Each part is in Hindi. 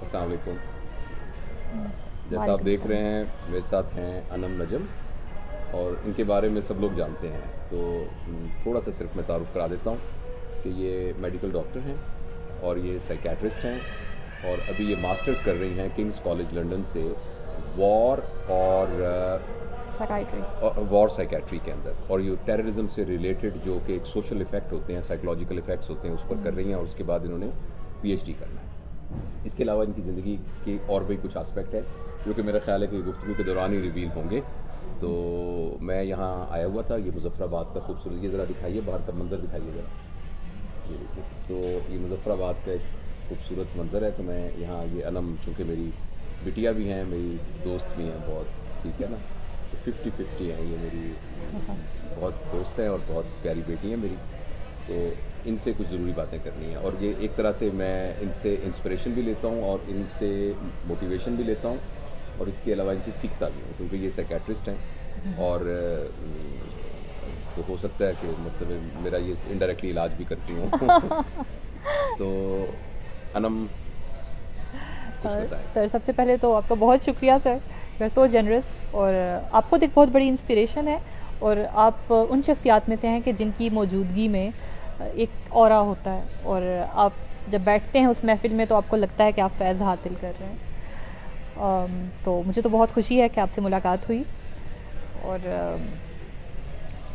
अस्सलाम वालेकुम। जैसा आप देख रहे हैं मेरे साथ हैं अनम नजम और इनके बारे में सब लोग जानते हैं, तो थोड़ा सा सिर्फ मैं तारुफ़ करा देता हूँ कि ये मेडिकल डॉक्टर हैं और ये साइकेट्रिस्ट हैं और अभी ये मास्टर्स कर रही हैं किंग्स कॉलेज लंदन से वॉर और साइकेट्री के अंदर, और ये टेररिज्म से रिलेटेड जो कि एक सोशल इफ़ेक्ट होते हैं, साइकोलॉजिकल इफ़ेक्ट्स होते हैं, उस पर कर रही हैं और उसके बाद इन्होंने पीएचडी करना है। इसके अलावा इनकी ज़िंदगी के और भी कुछ आस्पेक्ट है जो कि मेरा ख्याल है कि गुफ्तगू के दौरान ही रिवील होंगे। तो मैं यहाँ आया हुआ था, ये मुज़फ़्फ़राबाद का खूबसूरत, ये ज़रा दिखाइए बाहर का मंज़र दिखाइए ज़रा, ये देखिए। तो ये मुज़फ़्फ़राबाद का एक खूबसूरत मंज़र है। तो मैं यहाँ, ये अनम चूँकि मेरी बिटिया भी हैं, मेरी दोस्त भी हैं बहुत, ठीक है ना, 50-50 हैं, ये मेरी बहुत दोस्त हैं और बहुत प्यारी बेटी हैं मेरी। तो इनसे कुछ ज़रूरी बातें करनी है और ये एक तरह से मैं इनसे इंस्पिरेशन भी लेता हूँ और इनसे मोटिवेशन भी लेता हूँ और इसके अलावा इनसे सीखता भी हूँ, क्योंकि ये साइकेट्रिस्ट हैं और तो हो सकता है कि मतलब मेरा ये इनडायरेक्टली इलाज भी करती हूँ। तो अनम कुछ बताएं। सर, सबसे पहले तो आपका बहुत शुक्रिया sir, you are so generous, और आप खुद एक बहुत बड़ी इंस्पिरेशन है और आप उन शख्सियात में से हैं कि जिनकी मौजूदगी में एक ऑरा होता है और आप जब बैठते हैं उस महफ़िल में तो आपको लगता है कि आप फैज़ हासिल कर रहे हैं। तो मुझे तो बहुत खुशी है कि आपसे मुलाकात हुई और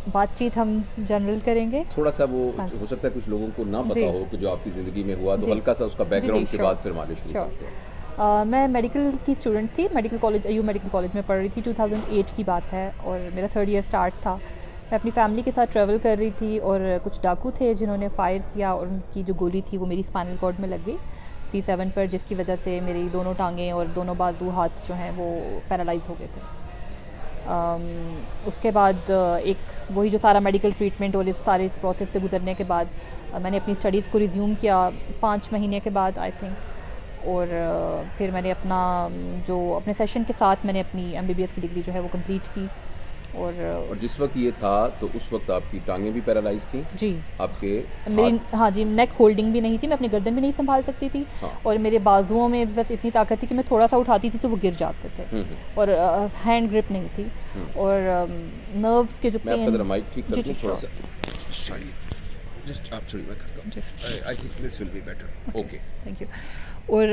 बातचीत हम जनरल करेंगे। थोड़ा सा वो हो सकता है कुछ लोगों को ना पता हो कि जो आपकी ज़िंदगी में हुआ, तो हल्का सा उसका बैकग्राउंड के बाद फिर मालिश शुरू करते हैं। मैं मेडिकल की स्टूडेंट थी, medical college AU medical college में पढ़ रही थी। 2008 की बात है और मेरा 3rd ईयर स्टार्ट था। मैं अपनी फैमिली के साथ ट्रैवल कर रही थी और कुछ डाकू थे जिन्होंने फ़ायर किया और उनकी जो गोली थी वो मेरी स्पाइनल कॉर्ड में लग गई C7 पर, जिसकी वजह से मेरी दोनों टांगें और दोनों बाजू हाथ जो हैं वो पैरालाइज़ हो गए थे। उसके बाद एक वही जो सारा मेडिकल ट्रीटमेंट और इस सारे प्रोसेस से गुजरने के बाद मैंने अपनी स्टडीज़ को रिज्यूम किया 5 महीने के बाद आई थिंक, और फिर मैंने अपना जो अपने सेशन के साथ मैंने अपनी MBBS की डिग्री जो है वो कंप्लीट की। और जिस वक्त ये था तो उस वक्त आपकी टांगें भी पैरालाइज थी जी, आपके मेरी, हाँ जी, नेक होल्डिंग भी नहीं थी, मैं अपनी गर्दन भी नहीं संभाल सकती थी। हाँ। और मेरे बाजुओं में बस इतनी ताकत थी कि मैं थोड़ा सा उठाती थी तो वो गिर जाते थे और हैंड ग्रिप नहीं थी और नर्व्स के जो मैं आपका जरा माइक ठीक कर जी, दूं थोड़ा सा, सॉरी, जस्ट आप थोड़ी मैं करता हूं, I think this will be better, okay, thank you. और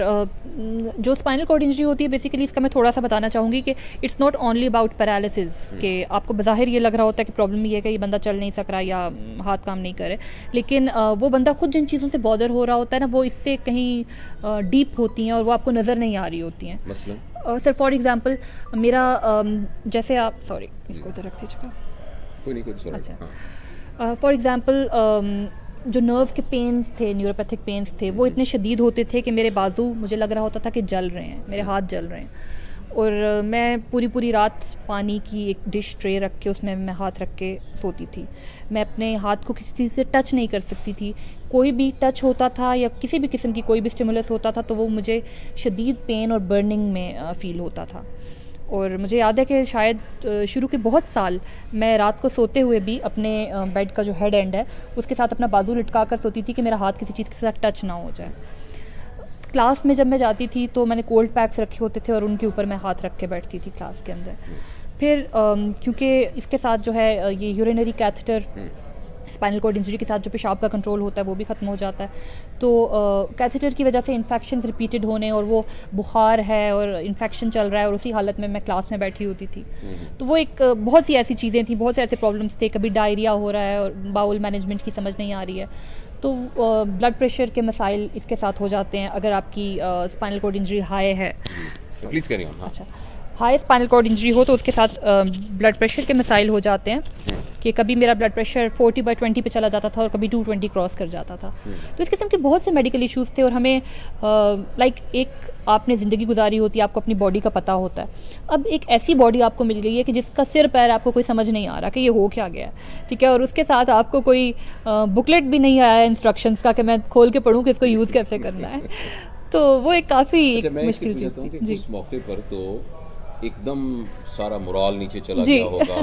जो स्पाइनल कॉर्ड इंजरी होती है बेसिकली, इसका मैं थोड़ा सा बताना चाहूँगी कि it's not only about paralysis, कि आपको बज़ाहिर ये लग रहा होता है कि प्रॉब्लम ये है कि ये बंदा चल नहीं सक रहा या हाथ काम नहीं करे, लेकिन वो बंदा खुद जिन चीज़ों से बॉदर हो रहा होता है ना, वो इससे कहीं डीप होती हैं और वो आपको नज़र नहीं आ रही होती हैं। मसलन सर फॉर एग्ज़ाम्पल मेरा जैसे आप, सॉरी इसको उधर रख दीजिएगा, कोई नहीं, कोई अच्छा, फॉर एग्ज़ाम्पल जो नर्व के पेन्स थे, न्यूरोपैथिक पेन्स थे, वो इतने शदीद होते थे कि मेरे बाजू, मुझे लग रहा होता था कि जल रहे हैं, मेरे हाथ जल रहे हैं। और मैं पूरी रात पानी की एक डिश ट्रे रख के उसमें मैं हाथ रख के सोती थी। मैं अपने हाथ को किसी चीज़ से टच नहीं कर सकती थी। कोई भी टच होता था या किसी भी किस्म की कोई भी स्टिमुलस होता था तो वो मुझे शदीद पेन और बर्निंग में फ़ील होता था। और मुझे याद है कि शायद शुरू के बहुत साल मैं रात को सोते हुए भी अपने बेड का जो हेड एंड है उसके साथ अपना बाजू लटका कर सोती थी कि मेरा हाथ किसी चीज़ के साथ टच ना हो जाए। क्लास में जब मैं जाती थी तो मैंने कोल्ड पैक्स रखे होते थे और उनके ऊपर मैं हाथ रख के बैठती थी क्लास के अंदर। फिर क्योंकि इसके साथ जो है ये urinary catheter, spinal cord injury के साथ जो पेशाब का कंट्रोल होता है वो भी ख़त्म हो जाता है, तो कैथेटर की वजह से इन्फेक्शंस रिपीटेड होने और वो बुखार है और इन्फेक्शन चल रहा है और उसी हालत में मैं क्लास में बैठी होती थी। तो वो एक बहुत सी ऐसी चीज़ें थी, बहुत से ऐसे प्रॉब्लम्स थे, कभी डायरिया हो रहा है और बाउल मैनेजमेंट की समझ नहीं आ रही है, तो ब्लड प्रेशर के मसाइल इसके साथ हो जाते हैं अगर आपकी स्पाइनल कॉर्ड इंजरी हाई है। प्लीज़ करिए। अच्छा, हाई स्पाइनल कॉर्ड इंजरी हो तो उसके साथ ब्लड प्रेशर के मसाइल हो जाते हैं कि कभी मेरा ब्लड प्रेशर 40/20 पे चला जाता था और कभी 220 क्रॉस कर जाता था। तो इस किस्म के बहुत से मेडिकल इश्यूज़ थे और हमें लाइक एक आपने ज़िंदगी गुजारी होती है, आपको अपनी बॉडी का पता होता है। अब एक ऐसी बॉडी आपको मिल गई है कि जिसका सिर पैर आपको कोई समझ नहीं आ रहा कि ये हो क्या गया है, ठीक है, और उसके साथ आपको कोई बुकलेट भी नहीं आया इंस्ट्रक्शंस का कि मैं खोल के पढ़ूँ कि इसको यूज़ कैसे करना है। तो वो एक काफ़ी मुश्किल चीज़ थी। उस मौके पर तो एकदम सारा मोराल नीचे चला गया होगा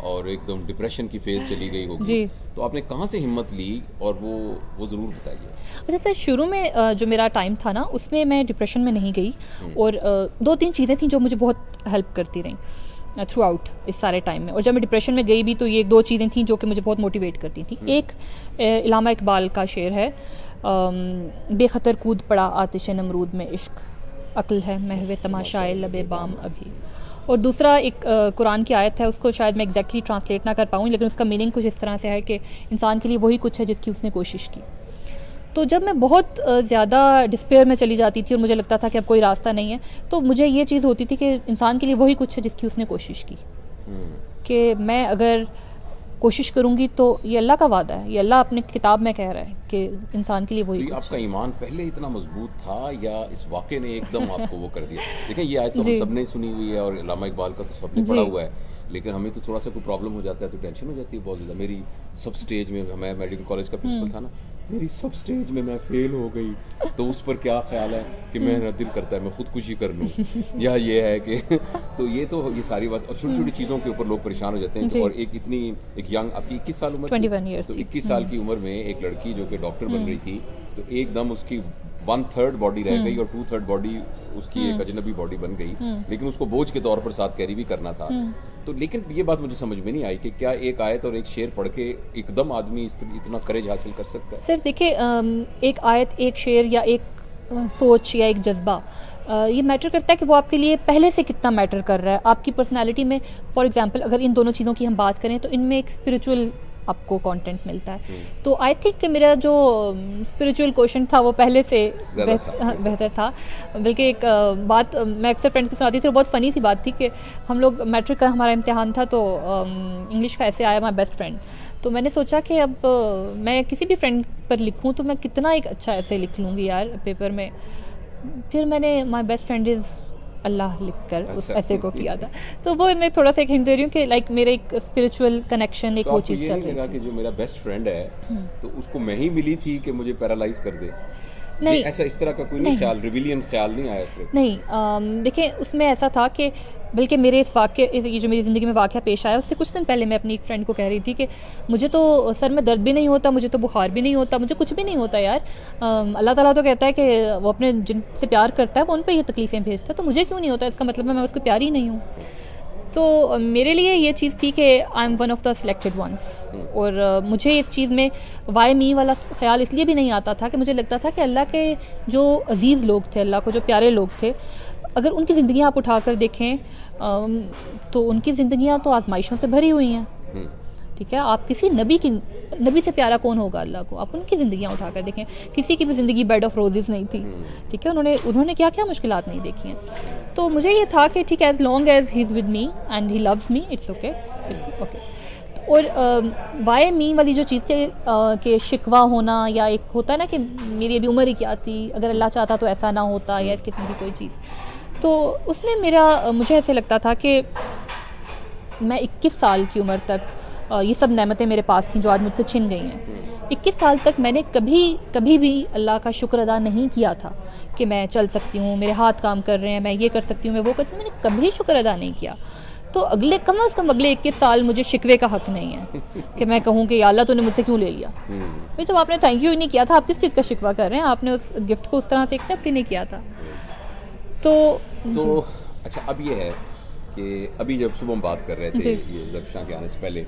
और एकदम डिप्रेशन की फेज चली गई होगी, तो आपने कहाँ से हिम्मत ली और वो ज़रूर बताइए। अच्छा सर, शुरू में जो मेरा टाइम था ना उसमें मैं डिप्रेशन में नहीं गई, और 2-3 चीज़ें थी जो मुझे बहुत हेल्प करती रहीं थ्रू आउट इस सारे टाइम में। और जब मैं डिप्रेशन में गई भी तो ये 2 चीज़ें थी जो कि मुझे बहुत मोटिवेट करती थी। एक इलामा इकबाल का शेर है, बेखतर कूद पड़ा आतिश नमरूद में इश्क, अक्ल है महवे तमाशाए लबे बाम अभी। और दूसरा एक कुरान की आयत है, उसको शायद मैं एग्जैक्टली ट्रांसलेट ना कर पाऊँ, लेकिन उसका मीनिंग कुछ इस तरह से है कि इंसान के लिए वही कुछ है जिसकी उसने कोशिश की। तो जब मैं बहुत ज़्यादा डिस्पेयर में चली जाती थी और मुझे लगता था कि अब कोई रास्ता नहीं है, तो मुझे ये चीज़ होती थी कि इंसान के लिए वही कुछ है जिसकी उसने कोशिश की, कि मैं अगर कोशिश करूंगी तो ये अल्लाह का वादा है, ये अल्लाह अपने किताब में कह रहा है कि इंसान के लिए वही कुछ आपका ईमान पहले इतना मजबूत था या इस वाक़े ने एकदम आपको वो कर दिया? देखें, ये आयत तो हम सबने सुनी हुई है और इलामा इकबाल का तो सबने पढ़ा हुआ है, लेकिन हमें तो थोड़ा सा कोई प्रॉब्लम हो जाता है तो टेंशन हो जाती है बहुत ज़्यादा। मेरी सब स्टेज में, मैं मेडिकल कॉलेज का प्रिंसिपल था ना, मेरी सब स्टेज में मैं फेल हो गई, तो उस पर क्या ख्याल है कि मेरा दिल करता है मैं खुदकुशी कर लूँ, या ये है कि तो ये सारी बात, और छोटी छोटी चीज़ों के ऊपर लोग परेशान हो जाते हैं। तो और एक यंग, आपकी 21 साल उम्र, 21 ईयर्स, तो 21 साल की उम्र में एक लड़की जो कि डॉक्टर बन रही थी, तो एकदम उसकी 1/3 बॉडी रह गई और 2/3 बॉडी उसकी एक अजनबी बॉडी बन गई, लेकिन उसको बोझ के तौर पर साथ कैरी भी करना था। तो लेकिन ये बात मुझे समझ में नहीं आई कि क्या एक आयत और एक शेर पढ़ के एकदम आदमी इतना करेज हासिल कर सकता है? सर देखिए, एक आयत, एक शेर या एक सोच या एक जज्बा, ये मैटर करता है कि वो आपके लिए पहले से कितना मैटर कर रहा है आपकी पर्सनालिटी में। फॉर एग्जांपल अगर इन दोनों चीज़ों की हम बात करें तो इनमें एक स्पिरिचुअल आपको कंटेंट मिलता है। तो आई थिंक कि मेरा जो स्पिरिचुअल क्वेश्चन था वो पहले से बेहतर था। बल्कि एक बात मैं अक्सर फ्रेंड्स को सुनाती थी, बहुत फ़नी सी बात थी कि हम लोग मैट्रिक का हमारा इम्तिहान था, तो इंग्लिश का ऐसे आया माई बेस्ट फ्रेंड। तो मैंने सोचा कि अब मैं किसी भी फ्रेंड पर लिखूं तो मैं कितना एक अच्छा ऐसे लिख लूँगी यार पेपर में। फिर मैंने माई बेस्ट फ्रेंड इज़ अल्लाह लिखकर उस ऐसे को किया था। तो वो मैं थोड़ा सा एक हिंट दे रही हूँ कि लाइक मेरे एक स्पिरिचुअल कनेक्शन, एक वो चीज़ चल रही थी कि जो मेरा बेस्ट फ्रेंड है तो उसको मैं ही मिली थी कि मुझे पैरालाइज कर दे। नहीं, ऐसा इस तरह का कोई नहीं ख्याल, रिविलियन ख्याल नहीं आया सिर्फ? नहीं, देखिए उसमें ऐसा था कि बल्कि मेरे इस वाक़े, ये जो मेरी ज़िंदगी में वाक़या पेश आया उससे कुछ दिन पहले मैं अपनी एक फ्रेंड को कह रही थी कि मुझे तो सर में दर्द भी नहीं होता, मुझे तो बुखार भी नहीं होता, मुझे कुछ भी नहीं होता यार। अल्लाह ताला तो कहता है कि वो अपने जिनसे प्यार करता है वो उन पर ये तकलीफ़ें भेजता है, तो मुझे क्यों नहीं होता? इसका मतलब मैं उसको प्यार ही नहीं हूँ। तो मेरे लिए ये चीज़ थी कि I am one of the selected ones. और मुझे इस चीज़ में वाई मी वाला ख्याल इसलिए भी नहीं आता था कि मुझे लगता था कि अल्लाह के जो अजीज़ लोग थे, अल्लाह को जो प्यारे लोग थे, अगर उनकी ज़िंदगियाँ आप उठा कर देखें तो उनकी ज़िंदगियाँ तो आजमाइशों से भरी हुई हैं। ठीक है, आप किसी नबी से प्यारा कौन होगा अल्लाह को? आप उनकी ज़िंदगियाँ उठा कर देखें, किसी की भी ज़िंदगी बेड ऑफ रोजेज़ नहीं थी। ठीक है, उन्होंने क्या क्या मुश्किलात नहीं देखी हैं। तो मुझे ये था कि ठीक है, as long as he is with me and he loves me, it's okay, it's okay. और वाई मी वाली जो चीज़ थी कि शिकवा होना, या एक होता है ना कि मेरी अभी उम्र ही क्या थी, अगर अल्लाह चाहता तो ऐसा ना होता, या इस किस्म की कोई चीज़, तो उसमें मुझे ऐसे लगता था कि मैं 21 साल की उम्र तक ये सब नेमतें मेरे पास थीं जो आज मुझसे छिन गई हैं। 21 साल तक मैंने कभी भी अल्लाह का शुक्र अदा नहीं किया था कि मैं चल सकती हूँ, मेरे हाथ काम कर रहे हैं, मैं ये कर सकती हूँ, मैं वो कर सकती हूँ, मैंने कभी शुक्र अदा नहीं किया। तो कम से कम अगले 21 साल मुझे शिकवे का हक नहीं है कि मैं कहूँ कि अल्लाह तूने मुझसे क्यों ले लिया। भाई जब आपने थैंक यू ही नहीं किया था, आप किस चीज़ का शिकवा कर रहे हैं? आपने उस गिफ्ट को उस तरह से एक्सेप्ट ही नहीं किया था। तो अच्छा, अब ये है कि अभी जब सुबह हम बात कर रहे थे ये ज़रफ़शां के आने से पहले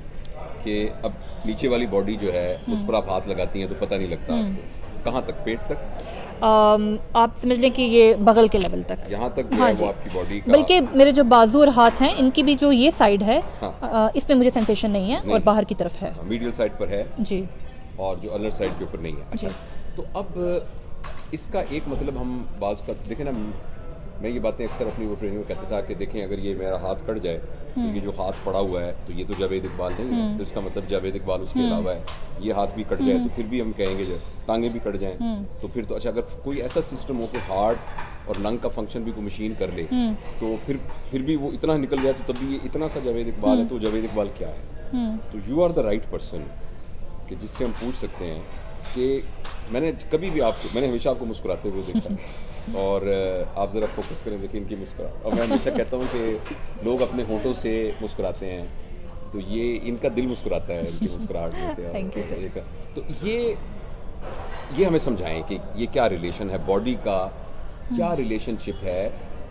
कि अब नीचे वाली बॉडी जो है उस पर आप हाथ लगाती हैं तो पता नहीं लगता आपको, कहाँ तक? पेट तक? आप समझ लें कि ये बगल के लेवल तक, यहाँ तक जो है वो आपकी बॉडी का। बल्कि मेरे जो बाजू और हाथ हैं इनकी भी जो ये साइड है, इसमें मुझे सेंसेशन नहीं है, और बाहर की तरफ है, मीडियल साइड पर है जी, और जो अदर साइड के ऊपर नहीं है। अच्छा, तो अब इसका एक मतलब हम बाज़ का देखें ना, मैं ये बातें अक्सर अपनी वो ट्रेनिंग में कहता था कि देखें अगर ये मेरा हाथ कट जाए तो ये जो हाथ पड़ा हुआ है तो ये तो जावेद इकबाल नहीं है, तो इसका मतलब जावेद इकबाल उसके अलावा है। ये हाथ भी कट जाए तो फिर भी हम कहेंगे, जो टांगे भी कट जाएं तो फिर तो अच्छा, अगर कोई ऐसा सिस्टम हो कि हार्ट और लंग का फंक्शन भी कोई मशीन कर ले तो फिर भी वो इतना निकल जाए तो तब भी ये इतना सा जावेद इकबाल है, तो जावेद इकबाल क्या है? तो you are the right person कि जिससे हम पूछ सकते हैं कि मैंने हमेशा आपको मुस्कुराते हुए देखा है और आप ज़रा फोकस करें, देखिए इनकी मुस्कुराहट। और मैं हमेशा कहता हूँ कि लोग अपने होठों से मुस्कुराते हैं, तो ये इनका दिल मुस्कुराता है इनकी मुस्कुराहट में से। Thank you, sir. तो ये हमें समझाएं कि ये क्या रिलेशन है बॉडी का, क्या रिलेशनशिप है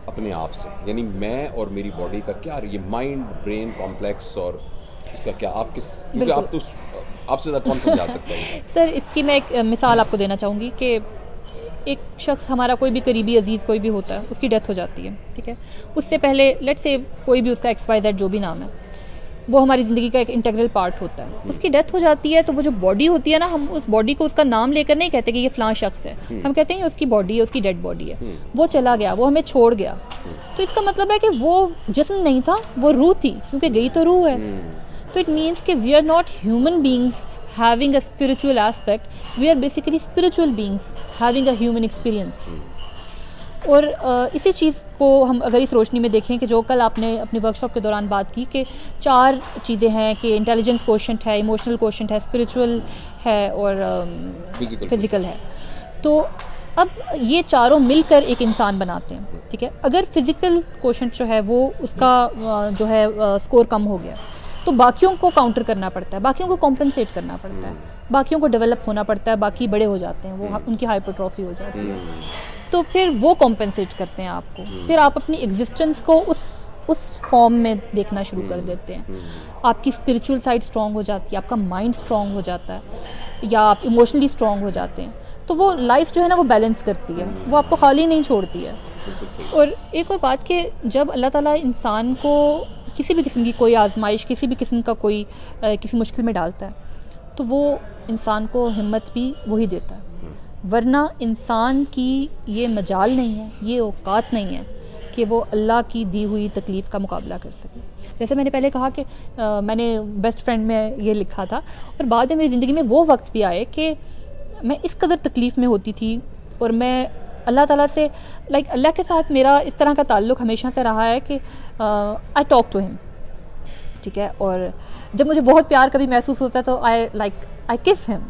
अपने आप से, यानी मैं और मेरी बॉडी का क्या, ये माइंड ब्रेन कॉम्प्लेक्स और इसका क्या, आप किस, क्योंकि आप तो आपसे ज़्यादा कौन समझा सकता है। सर इसकी मैं एक मिसाल आपको देना चाहूँगी कि एक शख्स हमारा कोई भी करीबी अजीज़ कोई भी होता है, उसकी डेथ हो जाती है, ठीक है। उससे पहले लेट्स से कोई भी उसका XYZ जो भी नाम है, वो हमारी ज़िंदगी का एक इंटीग्रल पार्ट होता है। उसकी डेथ हो जाती है तो वो जो बॉडी होती है ना, हम उस बॉडी को उसका नाम लेकर नहीं कहते कि ये फ़लाँ शख्स है, हम कहते हैं ये उसकी बॉडी है, उसकी डेड बॉडी है, वो चला गया, वो हमें छोड़ गया। तो इसका मतलब है कि वो जिस्म नहीं था, वो रूह थी, क्योंकि गई तो रूह है। तो इट मीन्स कि we are not human beings having a spiritual aspect, we are basically spiritual beings having a human experience. और इसी चीज़ को हम अगर इस रोशनी में देखें कि जो कल आपने अपनी वर्कशॉप के दौरान बात की कि 4 चीज़ें हैं कि इंटेलिजेंस कोशेंट है, इमोशनल कोशेंट है, स्पिरिचुअल है और फिज़िकल है। तो अब ये चारों मिलकर एक इंसान बनाते हैं, ठीक है। अगर फिज़िकल कोशेंट जो है वो उसका जो है स्कोर कम हो गया, तो बाकियों को काउंटर करना पड़ता है, बाकियों को कॉम्पनसेट करना पड़ता है, बाकियों को डेवलप होना पड़ता है, बाकी बड़े हो जाते हैं, वो उनकी हाइपरट्रॉफी हो जाती है, तो फिर वो कॉम्पनसेट करते हैं आपको, फिर आप अपनी एग्जिस्टेंस को उस फॉर्म में देखना शुरू कर देते हैं। आपकी स्पिरिचुअल साइड स्ट्रॉन्ग हो जाती है, आपका माइंड स्ट्रॉन्ग हो जाता है, या आप इमोशनली स्ट्रॉन्ग हो जाते हैं, तो वो लाइफ जो है ना वो बैलेंस करती है, वो आपको खाली नहीं छोड़ती है। और एक और बात कि जब अल्लाह ताला इंसान को किसी भी किस्म की कोई आजमाइश, किसी भी किस्म का कोई किसी मुश्किल में डालता है, तो वो इंसान को हिम्मत भी वही देता है, वरना इंसान की ये मजाल नहीं है, ये औकात नहीं है कि वो अल्लाह की दी हुई तकलीफ़ का मुकाबला कर सके। जैसे मैंने पहले कहा कि मैंने बेस्ट फ्रेंड में ये लिखा था, और बाद में मेरी ज़िंदगी में वो वक्त भी आए कि मैं इस कदर तकलीफ़ में होती थी, और मैं अल्लाह ताला से अल्लाह के साथ मेरा इस तरह का ताल्लुक़ हमेशा से रहा है कि आई टॉक टू हिम, ठीक है। और जब मुझे बहुत प्यार कभी महसूस होता है तो आई किस हिम।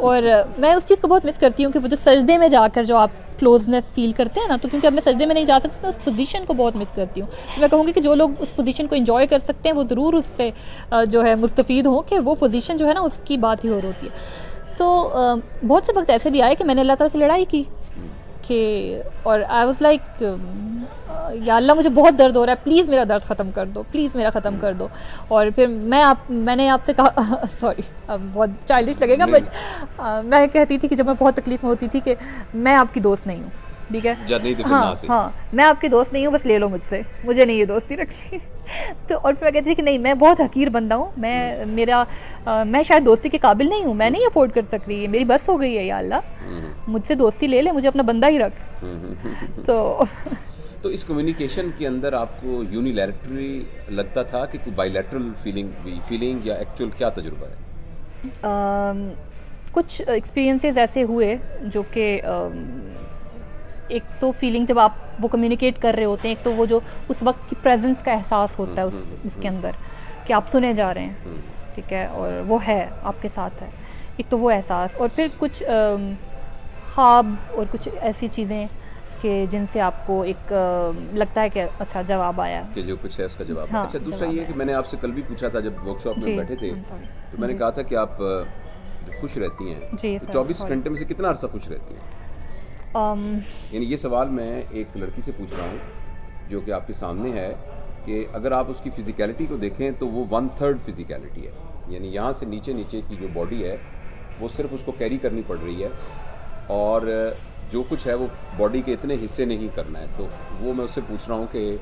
और मैं उस चीज़ को बहुत मिस करती हूँ कि वो जो सजदे में जाकर जो आप क्लोजनेस फील करते हैं ना, तो क्योंकि अब मैं सजदे में नहीं जा सकती, मैं उस पोजीशन को बहुत मिस करती हूँ। तो मैं कहूँगी कि जो लोग उस पोजीशन को एंजॉय कर सकते हैं वो ज़रूर उससे जो है मुस्तफ़ीद हों, कि वो पोजीशन जो है ना उसकी बात ही और होती है। तो बहुत से वक्त ऐसे भी आए कि मैंने अल्लाह ताला से लड़ाई की कि, और आई वाज लाइक या अल्लाह मुझे बहुत दर्द हो रहा है, प्लीज़ मेरा दर्द ख़त्म कर दो, प्लीज़ मेरा ख़त्म कर दो। और फिर मैंने आपसे कहा सॉरी अब बहुत चाइल्डिश लगेगा, बट मैं कहती थी कि जब मैं बहुत तकलीफ़ में होती थी कि मैं आपकी दोस्त नहीं हूँ, ठीक है, हाँ मैं आपकी दोस्त नहीं हूँ, बस ले लो मुझसे, मुझे नहीं ये दोस्ती रखनी। तो और फिर मैं कहती थी कि नहीं, मैं बहुत हकीर बंदा हूँ, मैं शायद दोस्ती के काबिल नहीं हूँ, मैं नहीं अफोर्ड कर सक रही है, मेरी बस हो गई है, या अल्लाह मुझसे दोस्ती ले ले, मुझे अपना बंदा ही रख। तो इस कम्युनिकेशन के अंदर आपको यूनिलैटरली लगता था कि कोई बायलैटरल फीलिंग या एक्चुअल क्या तजुर्बा है? कुछ एक्सपीरियंसेस ऐसे हुए जो कि एक तो फीलिंग जब आप वो कम्युनिकेट कर रहे होते हैं, एक तो वो जो उस वक्त की प्रेजेंस का एहसास होता है उसके अंदर कि आप सुने जा रहे हैं, ठीक है, और वो है आपके साथ है, एक तो वो एहसास, और फिर कुछ ख्वाब और कुछ ऐसी चीज़ें कि जिनसे आपको एक लगता है कि अच्छा जवाब आया, कि जो कुछ है उसका जवाब। हाँ, अच्छा, दूसरा ये कि मैंने आपसे कल भी पूछा था जब वर्कशॉप में बैठे थे, तो मैंने कहा था कि आप खुश रहती हैं, तो 24 घंटे में से कितना अरसा खुश रहती हैं? यानी ये सवाल मैं एक लड़की से पूछ रहा हूँ जो कि आपके सामने है, कि अगर आप उसकी फ़िज़िकलिटी को देखें तो वो 1/3 फ़िज़िकलिटी है, यानी यहाँ से नीचे की जो बॉडी है वो सिर्फ उसको कैरी करनी पड़ रही है, और जो कुछ है वो बॉडी के इतने हिस्से नहीं करना है। तो वो मैं उससे पूछ रहा हूँ कि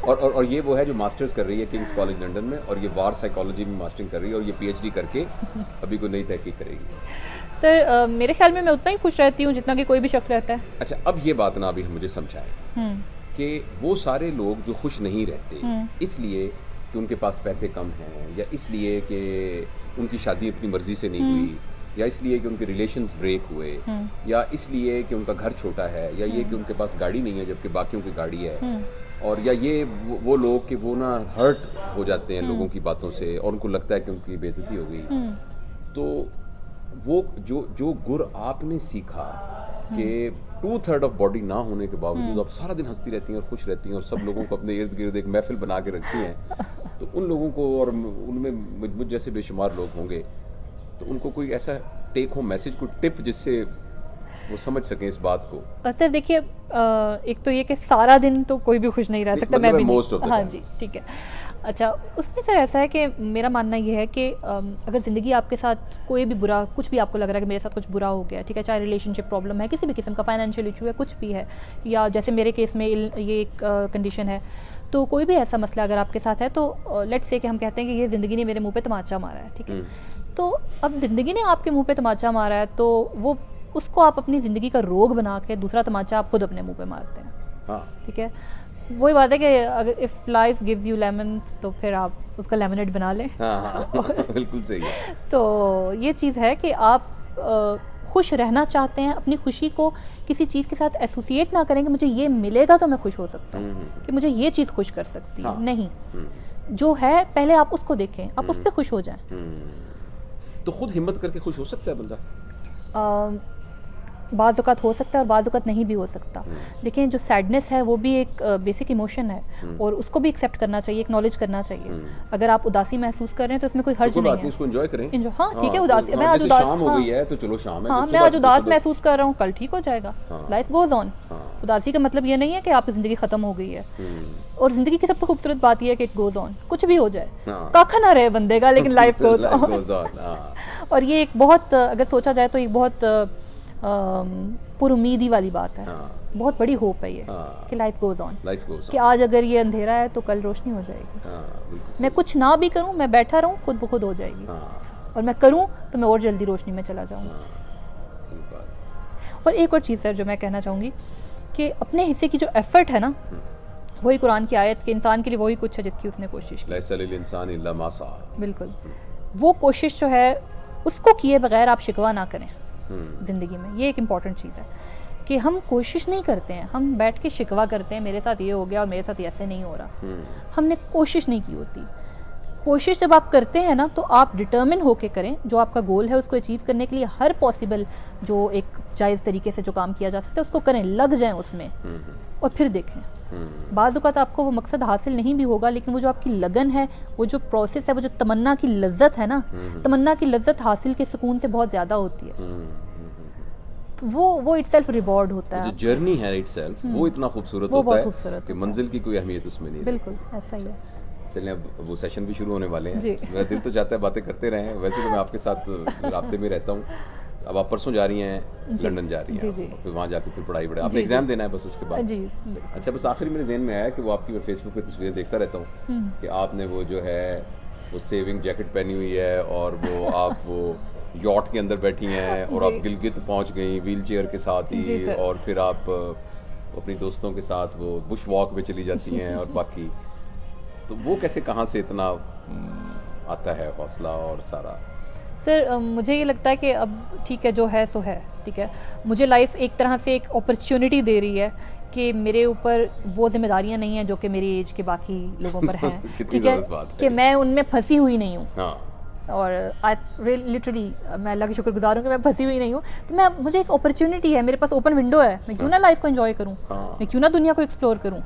और ये वो है जो मास्टर्स कर रही है किंग्स कॉलेज लंदन में, और ये वार साइकोलॉजी में मास्टरिंग कर रही है, और ये PhD करके अभी कोई नई तहकीक करेगी। सर मेरे ख्याल में मैं उतना ही खुश रहती हूँ जितना कि कोई भी शख्स रहता है। अच्छा, अब ये बात ना अभी मुझे समझाएं कि वो सारे लोग जो खुश नहीं रहते इसलिए कि उनके पास पैसे कम हैं, या इसलिए कि उनकी शादी अपनी मर्जी से नहीं हुई, या इसलिए कि उनके रिलेशंस ब्रेक हुए, या इसलिए कि उनका घर छोटा है, या ये कि उनके पास गाड़ी नहीं है जबकि बाकियों की गाड़ी है, और या ये वो लोग कि वो ना हर्ट हो जाते हैं लोगों की बातों से, और उनको लगता है कि उनकी बेइज्जती हो गई। तो वो जो गुर आपने सीखा कि 2/3 ऑफ बॉडी ना होने के बावजूद आप सारा दिन हंसती रहती हैं और खुश रहती हैं और सब लोगों को अपने इर्द गिर्द एक महफिल बना के रखती हैं, तो उन लोगों को, और उनमें मुझ जैसे बेशुमार लोग होंगे, तो उनको कोई ऐसा टेक होम मैसेज, कोई टिप जिससे वो समझ सकें इस बात को? सर देखिए, एक तो ये कि सारा दिन तो कोई भी खुश नहीं रह सकता, मैं भी नहीं। हाँ जी, ठीक है। अच्छा, उसमें सर ऐसा है कि मेरा मानना ये है कि अगर ज़िंदगी आपके साथ कोई भी बुरा, कुछ भी आपको लग रहा है कि मेरे साथ कुछ बुरा हो गया, ठीक है, चाहे रिलेशनशिप प्रॉब्लम है, किसी भी किस्म का फाइनेंशियल इशू है, कुछ भी है, या जैसे मेरे केस में ये एक कंडीशन है, तो कोई भी ऐसा मसला अगर आपके साथ है, तो लेट्स से कि हम कहते हैं कि ये ज़िंदगी ने मेरे मुँह पर तमाचा मारा है, ठीक है, तो अब ज़िंदगी ने आपके मुँह पर तमाचा मारा है, तो वो उसको आप अपनी ज़िंदगी का रोग बना के दूसरा तमाचा आप खुद अपने मुँह पे मारते हैं। हाँ, ठीक है, वही बात है कि अगर if life gives you lemon, तो फिर आप उसका लेमनेड बना लें। हाँ, बिल्कुल सही है। तो ये चीज़ है कि आप खुश रहना चाहते हैं, अपनी खुशी को किसी चीज़ के साथ एसोसिएट ना करें कि मुझे ये मिलेगा तो मैं खुश हो सकता हूँ, कि मुझे ये चीज़ खुश कर सकती है। नहीं, जो है पहले आप उसको देखें, आप उस पर खुश हो जाएं। तो खुद हिम्मत करके खुश हो सकता है बंदा? बाज़ औक़ात हो सकता है और बाज़ औक़ात नहीं भी हो सकता। देखिए, जो सैडनेस है वो भी एक बेसिक इमोशन है और उसको भी एक्सेप्ट करना चाहिए, एक्नॉलेज करना चाहिए। अगर आप उदासी महसूस कर रहे हैं तो इसमें कोई हर्ज नहीं है, इसको एंजॉय करें। हाँ, ठीक है, उदासी, मैं आज उदास, शाम हो गई है तो चलो शाम है, हाँ, मैं आज उदास महसूस कर रहा हूँ, कल ठीक हो जाएगा, लाइफ गोज ऑन। उदासी का मतलब ये नहीं है कि आपकी ज़िंदगी ख़त्म हो गई है, और ज़िंदगी की सबसे खूबसूरत बात यह है कि इट गोज ऑन, कुछ भी हो जाए, काखा ना रहे बंदे का, लेकिन लाइफ गोज ऑन। और ये एक बहुत, अगर सोचा जाए तो एक बहुत पुरुमीदी वाली बात है। बहुत बड़ी होप है ये, कि लाइफ गोज ऑन, कि आज अगर ये अंधेरा है तो कल रोशनी हो जाएगी। मैं कुछ ना भी करूं, मैं बैठा रहूं, खुद ब खुद हो जाएगी, और मैं करूं तो मैं और जल्दी रोशनी में चला जाऊंगा। और एक और चीज़ सर जो मैं कहना चाहूँगी, कि अपने हिस्से की जो एफर्ट है ना, वही कुरान की आयत, के इंसान के लिए वही कुछ है जिसकी उसने कोशिश की। लैसा लिल इंसान इल्ला मा सा। बिल्कुल, वो कोशिश जो है उसको किए बगैर आप शिकवा ना करें ज़िंदगी में। ये एक इम्पॉर्टेंट चीज़ है कि हम कोशिश नहीं करते हैं, हम बैठ के शिकवा करते हैं, मेरे साथ ये हो गया और मेरे साथ ऐसे नहीं हो रहा। हमने कोशिश नहीं की होती। कोशिश जब आप करते हैं ना, तो आप डिटर्मिन होके करें, जो आपका गोल है उसको अचीव करने के लिए हर पॉसिबल जो एक जायज़ तरीके से जो काम किया जा सकता है उसको करें, लग जाएं उसमें, और फिर देखें। बाज़ औक़ात आपको वो मकसद हासिल नहीं भी होगा, लेकिन वो जो आपकी लगन है, वो जो प्रोसेस है, वो जो तमन्ना की लज्जत है ना, तमन्ना की लज्जत हासिल के सुकून से बहुत ज़्यादा होती है। तो वो इटसेल्फ रिवॉर्ड होता है। जो जर्नी है इटसेल्फ, वो इतना खूबसूरत होता है कि मंजिल की कोई अहमियत उसमें नहीं। बिल्कुल ऐसा ही है। चलिए, अब वो सेशन भी शुरू होने वाले हैं। मेरा दिल तो चाहता है बातें करते रहें, वैसे तो मैं आपके साथ राब्ते में रहता हूँ। अब आप परसों जा रही हैं, लंदन जा रही हैं, फिर वहाँ जाकर फिर पढ़ाई बढ़े, आपने एग्जाम देना है बस उसके बाद। अच्छा, बस आखिर मेरे जहन में आया कि वो आपकी फेसबुक पे तस्वीरें देखता रहता हूँ कि आपने वो जो है वो सेविंग जैकेट पहनी हुई है, और वो आप वो यॉट के अंदर बैठी हैं, और आप गिलगित पहुँच गई व्हील चेयर के साथ ही, और फिर आप अपनी दोस्तों के साथ वो बुश वॉक पे चली जाती हैं, और बाकी तो वो कैसे, कहाँ से इतना आता है हौसला और सारा? सर मुझे ये लगता है कि अब ठीक है, जो है सो है, ठीक है। मुझे लाइफ एक तरह से एक अपॉर्चुनिटी दे रही है कि मेरे ऊपर वो जिम्मेदारियां नहीं हैं जो कि मेरी एज के बाकी लोगों पर हैं, ठीक है, कि मैं उनमें फंसी हुई नहीं हूँ। और आई लिटरली मैं अल्लाह की शुक्रगुजार हूँ कि मैं फंसी हुई नहीं हूँ। तो मुझे एक अपॉर्चुनिटी है, मेरे पास ओपन विंडो है, मैं क्यों ना लाइफ को एंजॉय करूँ, मैं क्यों ना दुनिया को एक्सप्लोर करूँ,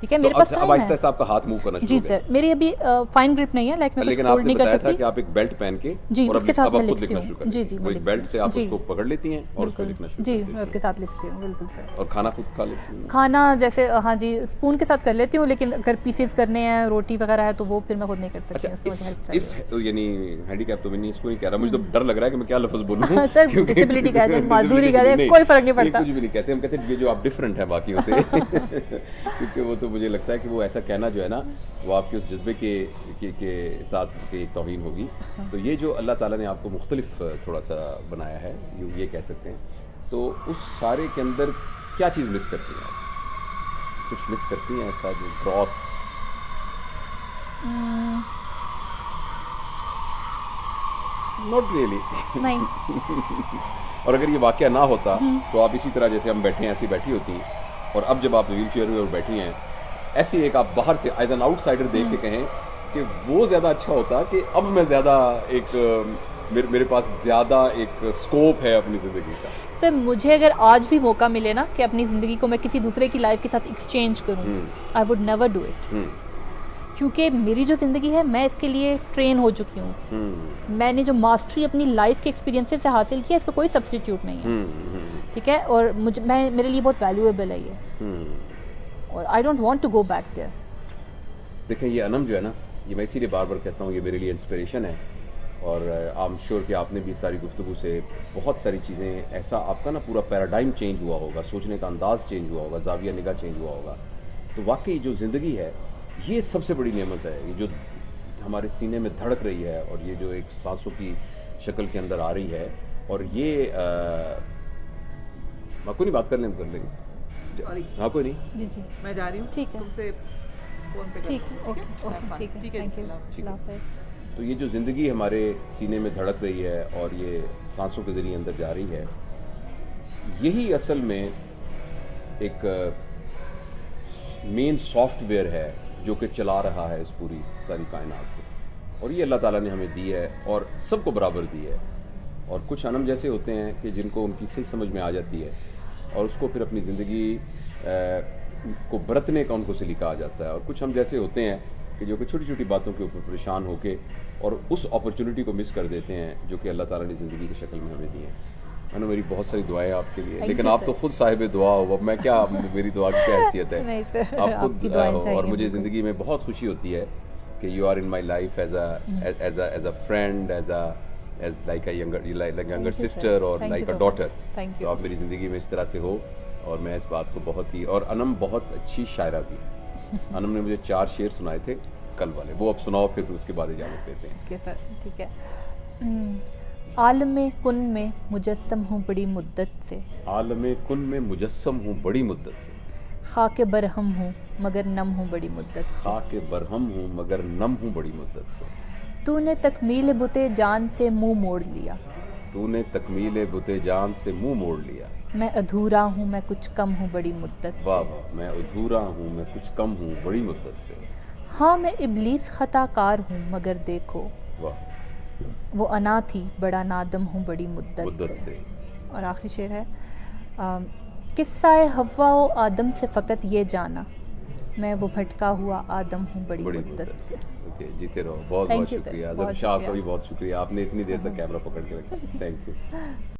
ठीक है। मेरे पास टाइम है। आहिस्ता आहिस्ता आपका हाथ मूव करना शुरू जी सर, मेरी अभी फाइन ग्रिप नहीं है, लाइक मैं कुछ होल्ड नहीं कर सकती। कि आप एक बेल्ट पहन के जी, और उसके साथ मैं लिखती हूँ। जी जी, वो एक बेल्ट से आप उसको पकड़ लेती हैं और उसको लिखना शुरू जी, मैं उसके साथ लिखती हूँ। बिल्कुल सर। और खाना खुद खा लेती हूँ? खाना जैसे हाँ जी, स्पून के साथ कर लेती हूँ, लेकिन अगर पीसेस करने हैं, रोटी वगैरह है, तो वो फिर मैं खुद नहीं कर सकती। इस यानी हैंडीकैप तो मैं इसको नहीं कह रहा, मुझे तो डर लग रहा है कि मैं क्या लफ्ज़ बोलूँ। सर डिसेबिलिटी कहते हैं, माजूरी कहते हैं, कोई फर्क नहीं पड़ता। कुछ भी नहीं कहते, हम कहते हैं ये जो आप डिफरेंट है बाकियों से। क्योंकि वो तो मुझे लगता है कि वो ऐसा कहना जो है ना, वो आपके उस जज्बे के साथ की एक तौहीन होगी। तो ये जो अल्लाह ताला ने आपको मुख्तलिफ थोड़ा सा बनाया है, ये कह सकते हैं, तो उस सारे के अंदर क्या चीज़ मिस करती हैं आप? कुछ मिस करती हैं ऐसा जो क्रॉस? Not really. नहीं। और अगर ये वाक़या ना होता तो आप इसी तरह जैसे हम बैठे हैं ऐसी बैठी होती, और अब जब आप व्हील चेयर में और बैठी हैं, ऐसी एक आप बाहर से एज एन आउटसाइडर देख के कहें कि वो ज़्यादा अच्छा होता कि अब मैं ज़्यादा एक मेरे पास ज़्यादा एक स्कोप है अपनी ज़िंदगी का। सर मुझे अगर आज भी मौका मिले ना कि अपनी ज़िंदगी को मैं किसी दूसरे की लाइफ के साथ एक्सचेंज करूँ, I would never do it, क्योंकि मेरी जो ज़िंदगी है मैं इसके लिए ट्रेन हो चुकी हूँ। मैंने जो मास्टरी अपनी लाइफ के एक्सपीरियंसेस से हासिल किया, इसका कोई सब्स्टिट्यूट नहीं है, ठीक है। और मेरे लिए बहुत वैल्यूएबल है ये, और I don't want to go back there. देखें, ये अनम जो है ना, ये मैं इसीलिए बार बार कहता हूँ, ये मेरे लिए इंस्पिरेशन है। और आई एम श्योर कि आपने भी सारी गुफ्तगू से बहुत सारी चीज़ें, ऐसा आपका ना पूरा पैराडाइम चेंज हुआ होगा, सोचने का अंदाज़ चेंज हुआ होगा, ज़ाविया निगाह चेंज हुआ होगा। तो वाकई जो ज़िंदगी है ये सबसे बड़ी नेमत है, ये जो हमारे सीने में धड़क रही है और ये जो एक सांसों की शक्ल के अंदर आ रही है। और ये कोई नहीं, बात कर लेंगे हाँ, कोई नहीं, जी जी मैं जा रही हूँ, ठीक है, तुमसे फोन पे ठीक है, ओके ठीक है, थैंक यू। तो ये जो ज़िंदगी हमारे सीने में धड़क रही है और ये सांसों के ज़रिए अंदर जा रही है, यही असल में एक मेन सॉफ्टवेयर है जो कि चला रहा है इस पूरी सारी कायनात को। और ये अल्लाह ताला ने हमें दी है और सबको बराबर दी है। और कुछ अनम जैसे होते हैं कि जिनको उनकी सही समझ में आ जाती है और उसको फिर अपनी ज़िंदगी को बरतने का उनको सलीका आ जाता है। और कुछ हम जैसे होते हैं कि जो कि छोटी छोटी बातों के ऊपर परेशान होके और उस अपॉर्चुनिटी को मिस कर देते हैं जो कि अल्लाह ताला ने ज़िंदगी की शक्ल में हमें दी है। मैंने मेरी बहुत सारी दुआएं आपके लिए, लेकिन आप तो खुद साहिब दुआ हो, अब मैं क्या, मेरी दुआ की क्या हैसियत है, आप खुद हो। और मुझे ज़िंदगी में बहुत खुशी होती है कि you are in my life as a friend, as like a younger sister और लाइक अ डॉटर। तो आप मेरी ज़िंदगी में इस तरह से हो और मैं इस बात को बहुत ही, और अनम बहुत अच्छी शायरा भी। अनम ने मुझे 4 शेर सुनाए थे कल वाले, वो अब सुनाओ, फिर उसके बाद इजाज़त लेते हैं। ठीक है। आलमे कुन में मुजस्सम हूँ बड़ी मुद्दत से, आलमे कुन में मुजस्सम हूँ बड़ी मुद्दत से, खाके बरहम हूँ मगर नम हूँ बड़ी मुद्दत से, खाके बरहम हूँ मगर नम हूँ बड़ी मुद्दत से। तूने तकमील बुते जान से मुंह मोड़ लिया, तूने तकमील बुते जान से मुंह मोड़ लिया, मैं अधूरा हूँ मैं कुछ कम हूँ बड़ी मुद्दत से। वाह वाह, मैं अधूरा हूँ मैं कुछ कम हूँ बड़ी मुद्दत से। हाँ मैं इब्लीस खताकार हूँ मगर देखो, वाह, वो अना थी बड़ा नादम हूँ बड़ी मुद्दत से। और आखिरी शेर है, किस्सा-ए हव्वा व आदम से फ़कत ये जाना, मैं वो भटका हुआ आदम हूँ बड़ी मुद्दत से। ओके, जीते रहो। बहुत बहुत शुक्रिया। ज़ब शाह का भी बहुत शुक्रिया, आपने इतनी देर तक कैमरा पकड़ के रखा। Thank you.